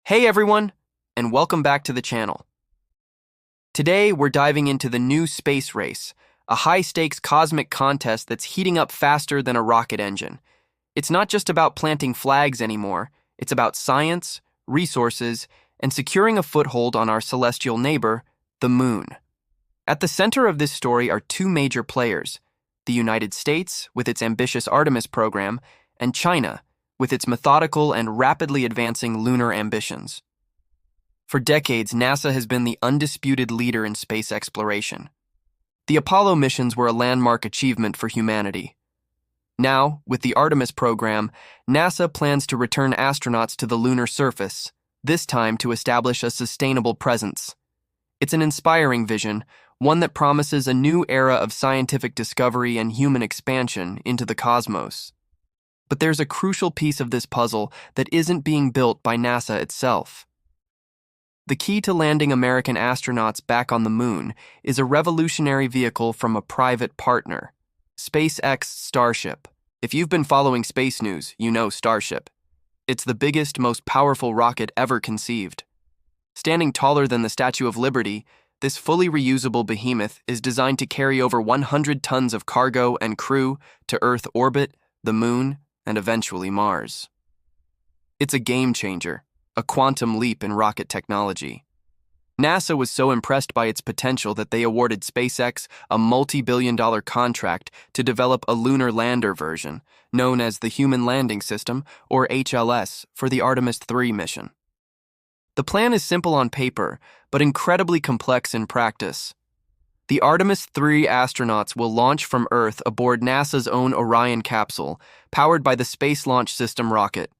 Hey everyone, and welcome back to the channel. Today we're diving into the new space race, a high-stakes cosmic contest that's heating up faster than a rocket engine. It's not just about planting flags anymore, it's about science, resources, and securing a foothold on our celestial neighbor, the Moon. At the center of this story are two major players, the United States with its ambitious Artemis program, and China with its methodical and rapidly advancing lunar ambitions. For decades, NASA has been the undisputed leader in space exploration. The Apollo missions were a landmark achievement for humanity. Now, with the Artemis program, NASA plans to return astronauts to the lunar surface, this time to establish a sustainable presence. It's an inspiring vision, one that promises a new era of scientific discovery and human expansion into the cosmos. But there's a crucial piece of this puzzle that isn't being built by NASA itself. The key to landing American astronauts back on the Moon is a revolutionary vehicle from a private partner, SpaceX's Starship. If you've been following space news, you know Starship. It's the biggest, most powerful rocket ever conceived. Standing taller than the Statue of Liberty, this fully reusable behemoth is designed to carry over 100 tons of cargo and crew to Earth orbit, the Moon, and eventually Mars. It's a game changer, a quantum leap in rocket technology. NASA was so impressed by its potential that they awarded SpaceX a multi-billion-dollar contract to develop a lunar lander version, known as the Human Landing System, or HLS, for the Artemis III mission. The plan is simple on paper, but incredibly complex in practice. The Artemis III astronauts will launch from Earth aboard NASA's own Orion capsule, powered by the Space Launch System rocket.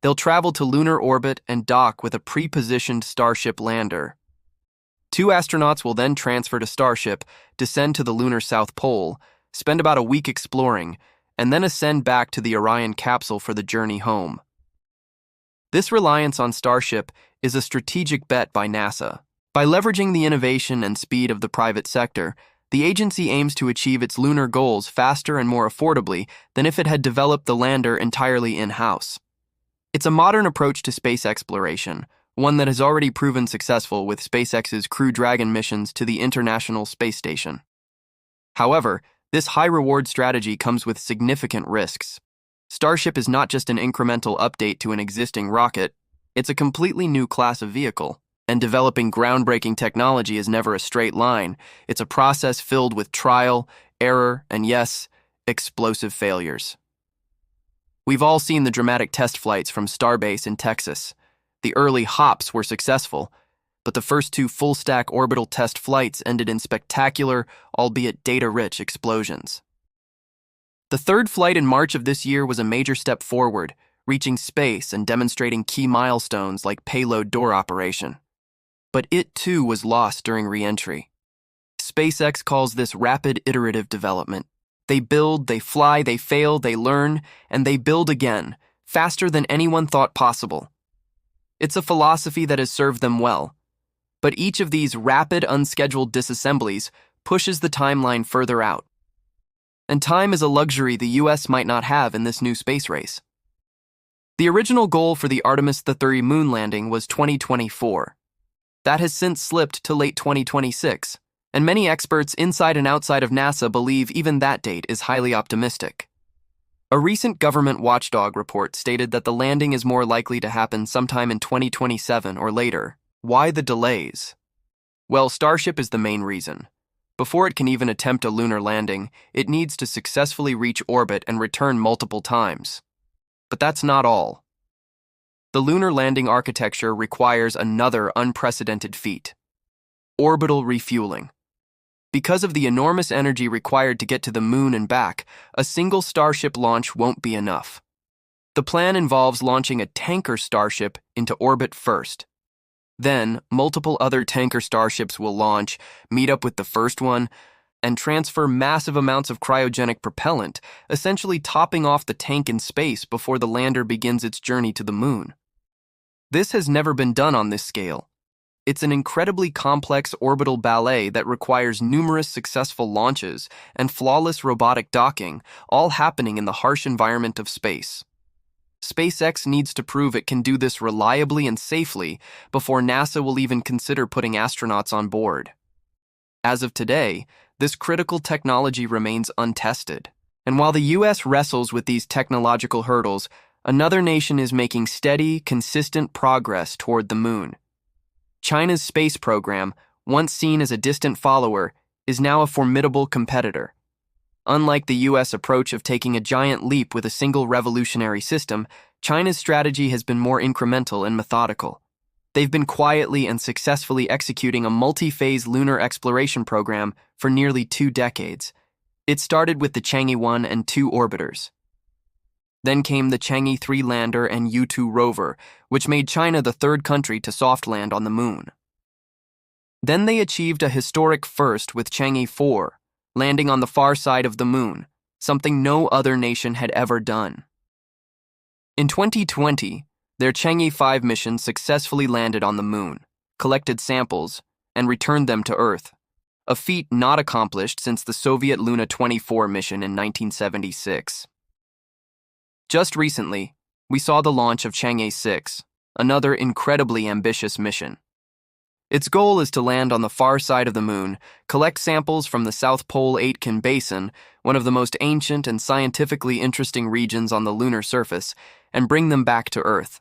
They'll travel to lunar orbit and dock with a pre-positioned Starship lander. Two astronauts will then transfer to Starship, descend to the lunar South Pole, spend about a week exploring, and then ascend back to the Orion capsule for the journey home. This reliance on Starship is a strategic bet by NASA. By leveraging the innovation and speed of the private sector, the agency aims to achieve its lunar goals faster and more affordably than if it had developed the lander entirely in-house. It's a modern approach to space exploration, one that has already proven successful with SpaceX's Crew Dragon missions to the International Space Station. However, this high-reward strategy comes with significant risks. Starship is not just an incremental update to an existing rocket, it's a completely new class of vehicle. And developing groundbreaking technology is never a straight line. It's a process filled with trial, error, and yes, explosive failures. We've all seen the dramatic test flights from Starbase in Texas. The early hops were successful, but the first two full-stack orbital test flights ended in spectacular, albeit data-rich explosions. The third flight in March of this year was a major step forward, reaching space and demonstrating key milestones like payload door operation. But it too was lost during re-entry. SpaceX calls this rapid iterative development. They build, they fly, they fail, they learn, and they build again, faster than anyone thought possible. It's a philosophy that has served them well. But each of these rapid, unscheduled disassemblies pushes the timeline further out. And time is a luxury the US might not have in this new space race. The original goal for the Artemis III moon landing was 2024. That has since slipped to late 2026, and many experts inside and outside of NASA believe even that date is highly optimistic. A recent government watchdog report stated that the landing is more likely to happen sometime in 2027 or later. Why the delays? Well, Starship is the main reason. Before it can even attempt a lunar landing, it needs to successfully reach orbit and return multiple times. But that's not all. The lunar landing architecture requires another unprecedented feat: orbital refueling. Because of the enormous energy required to get to the Moon and back, a single Starship launch won't be enough. The plan involves launching a tanker Starship into orbit first. Then, multiple other tanker Starships will launch, meet up with the first one, and transfer massive amounts of cryogenic propellant, essentially topping off the tank in space before the lander begins its journey to the Moon. This has never been done on this scale. It's an incredibly complex orbital ballet that requires numerous successful launches and flawless robotic docking, all happening in the harsh environment of space. SpaceX needs to prove it can do this reliably and safely before NASA will even consider putting astronauts on board. As of today, this critical technology remains untested. And while the US wrestles with these technological hurdles, another nation is making steady, consistent progress toward the moon. China's space program, once seen as a distant follower, is now a formidable competitor. Unlike the US approach of taking a giant leap with a single revolutionary system, China's strategy has been more incremental and methodical. They've been quietly and successfully executing a multi-phase lunar exploration program for nearly 2 decades. It started with the Chang'e 1 and 2 orbiters. Then came the Chang'e 3 lander and U-2 rover, which made China the 3rd country to soft land on the moon. Then they achieved a historic first with Chang'e 4, landing on the far side of the moon, something no other nation had ever done. In 2020, their Chang'e 5 mission successfully landed on the moon, collected samples, and returned them to Earth, a feat not accomplished since the Soviet Luna 24 mission in 1976. Just recently, we saw the launch of Chang'e 6, another incredibly ambitious mission. Its goal is to land on the far side of the moon, collect samples from the South Pole Aitken Basin, one of the most ancient and scientifically interesting regions on the lunar surface, and bring them back to Earth.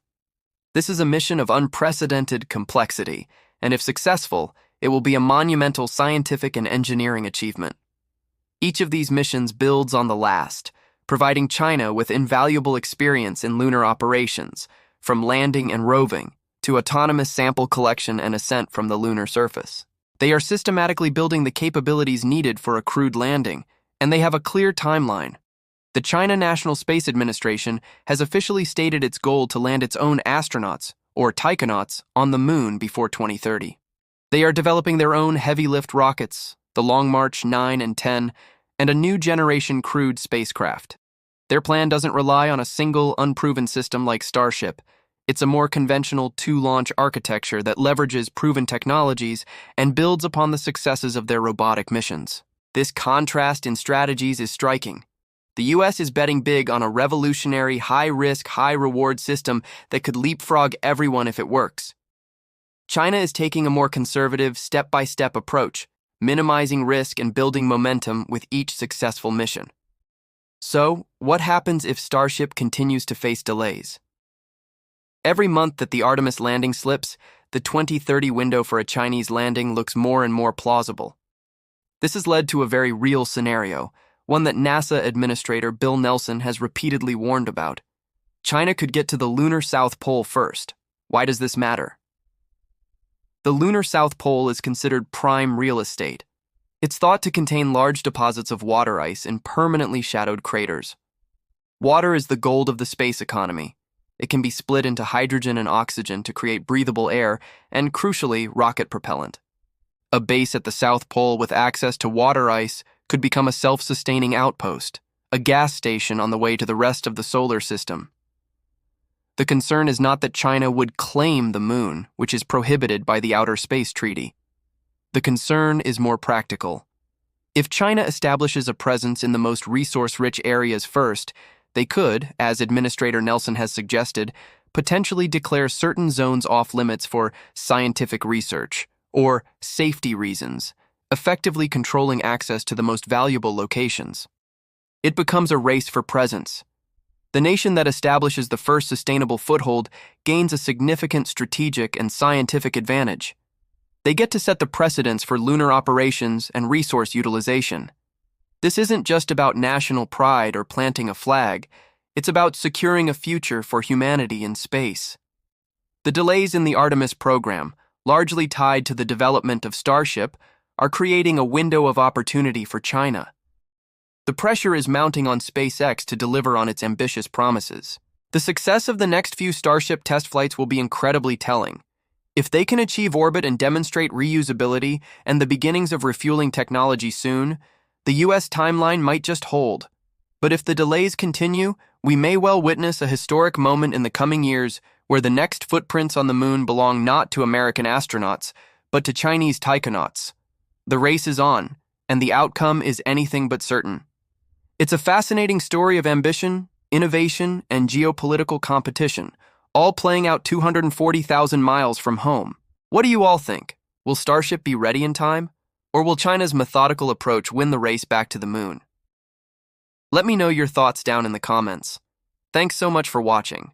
This is a mission of unprecedented complexity, and if successful, it will be a monumental scientific and engineering achievement. Each of these missions builds on the last, providing China with invaluable experience in lunar operations, from landing and roving to autonomous sample collection and ascent from the lunar surface. They are systematically building the capabilities needed for a crewed landing, and they have a clear timeline. The China National Space Administration has officially stated its goal to land its own astronauts, or taikonauts, on the moon before 2030. They are developing their own heavy-lift rockets, the Long March 9 and 10, and a new generation crewed spacecraft. Their plan doesn't rely on a single, unproven system like Starship. It's a more conventional 2-launch architecture that leverages proven technologies and builds upon the successes of their robotic missions. This contrast in strategies is striking. The US is betting big on a revolutionary, high-risk, high-reward system that could leapfrog everyone if it works. China is taking a more conservative, step-by-step approach, minimizing risk and building momentum with each successful mission. So, what happens if Starship continues to face delays? Every month that the Artemis landing slips, the 2030 window for a Chinese landing looks more and more plausible. This has led to a very real scenario, one that NASA Administrator Bill Nelson has repeatedly warned about. China could get to the lunar South Pole first. Why does this matter? The lunar South Pole is considered prime real estate. It's thought to contain large deposits of water ice in permanently shadowed craters. Water is the gold of the space economy. It can be split into hydrogen and oxygen to create breathable air and, crucially, rocket propellant. A base at the South Pole with access to water ice could become a self-sustaining outpost, a gas station on the way to the rest of the solar system. The concern is not that China would claim the moon, which is prohibited by the Outer Space Treaty. The concern is more practical. If China establishes a presence in the most resource-rich areas first, they could, as Administrator Nelson has suggested, potentially declare certain zones off-limits for scientific research or safety reasons, effectively controlling access to the most valuable locations. It becomes a race for presence. The nation that establishes the first sustainable foothold gains a significant strategic and scientific advantage. They get to set the precedents for lunar operations and resource utilization. This isn't just about national pride or planting a flag. It's about securing a future for humanity in space. The delays in the Artemis program, largely tied to the development of Starship, are creating a window of opportunity for China. The pressure is mounting on SpaceX to deliver on its ambitious promises. The success of the next few Starship test flights will be incredibly telling. If they can achieve orbit and demonstrate reusability and the beginnings of refueling technology soon, the US timeline might just hold. But if the delays continue, we may well witness a historic moment in the coming years where the next footprints on the moon belong not to American astronauts, but to Chinese taikonauts. The race is on, and the outcome is anything but certain. It's a fascinating story of ambition, innovation, and geopolitical competition, all playing out 240,000 miles from home. What do you all think? Will Starship be ready in time? Or will China's methodical approach win the race back to the moon? Let me know your thoughts down in the comments. Thanks so much for watching.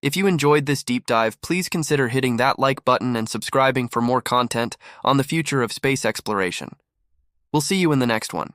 If you enjoyed this deep dive, please consider hitting that like button and subscribing for more content on the future of space exploration. We'll see you in the next one.